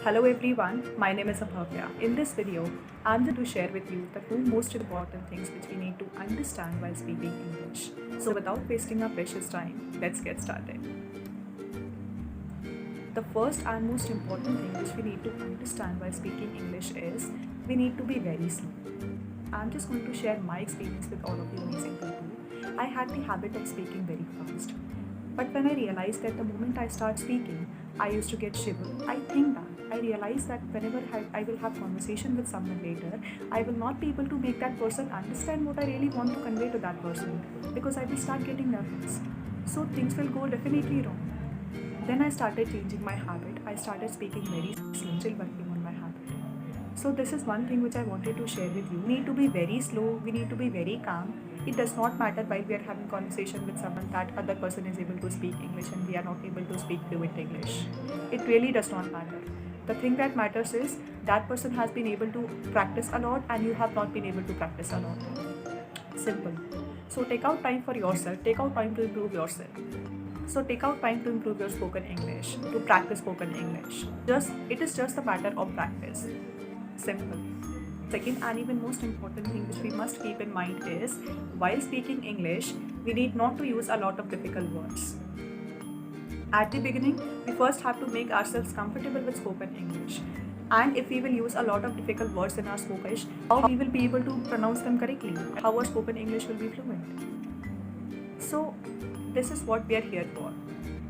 Hello everyone, my name is Abhavya. In this video, I'm going to share with you the two most important things which we need to understand while speaking English. So without wasting our precious time, let's get started. The first and most important thing which we need to understand while speaking English is we need to be very slow. I'm just going to share my experience with all of you amazing people. I had the habit of speaking very fast. But when I realized that the moment I start speaking, I used to get shiver. I realized that whenever I will have conversation with someone later, I will not be able to make that person understand what I really want to convey to that person because I will start getting nervous. So things will go definitely wrong. Then I started changing my habit. I started speaking very slow, still working on my habit. So this is one thing which I wanted to share with you. We need to be very slow, we need to be very calm. It does not matter while we are having conversation with someone that other person is able to speak English and we are not able to speak fluent English. It really does not matter. The thing that matters is that person has been able to practice a lot and you have not been able to practice a lot. Simple. So take out time for yourself, take out time to improve yourself. So take out time to improve your spoken English, to practice spoken English. It is just a matter of practice. Simple. Second and even most important thing which we must keep in mind is while speaking English, we need not to use a lot of difficult words. At the beginning, we first have to make ourselves comfortable with spoken English. And if we will use a lot of difficult words in our spoken English, how we will be able to pronounce them correctly? How our spoken English will be fluent? So this is what we are here for.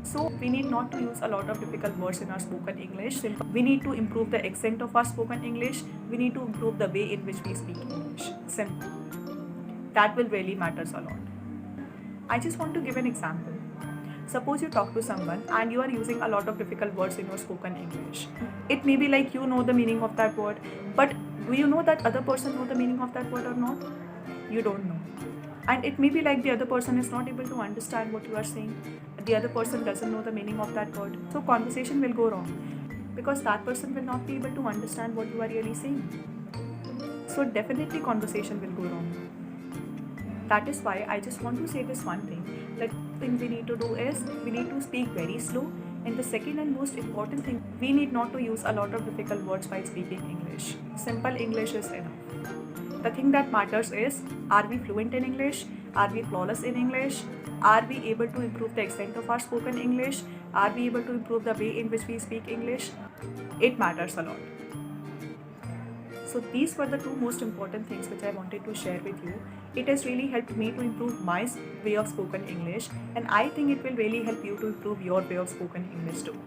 So we need not to use a lot of difficult words in our spoken English. We need to improve the accent of our spoken English. We need to improve the way in which we speak English. Simple. That will really matters a lot. I just want to give an example. Suppose you talk to someone and you are using a lot of difficult words in your spoken English. It may be like you know the meaning of that word, but do you know that other person know the meaning of that word or not? You don't know. And it may be like the other person is not able to understand what you are saying. The other person doesn't know the meaning of that word. So conversation will go wrong because that person will not be able to understand what you are really saying. So definitely conversation will go wrong. That is why I just want to say this one thing. That thing we need to do is we need to speak very slow. And the second and most important thing, we need not to use a lot of difficult words while speaking English. Simple English is enough. The thing that matters is, are we fluent in English? Are we flawless in English? Are we able to improve the accent of our spoken English? Are we able to improve the way in which we speak English? It matters a lot. So these were the two most important things which I wanted to share with you. It has really helped me to improve my way of spoken English, and I think it will really help you to improve your way of spoken English too.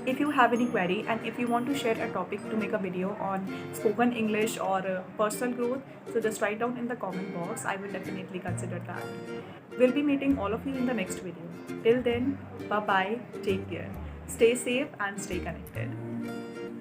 If you have any query and if you want to share a topic to make a video on spoken English or personal growth, so just write down in the comment box. I will definitely consider that. We'll be meeting all of you in the next video. Till then, bye bye, take care, stay safe and stay connected.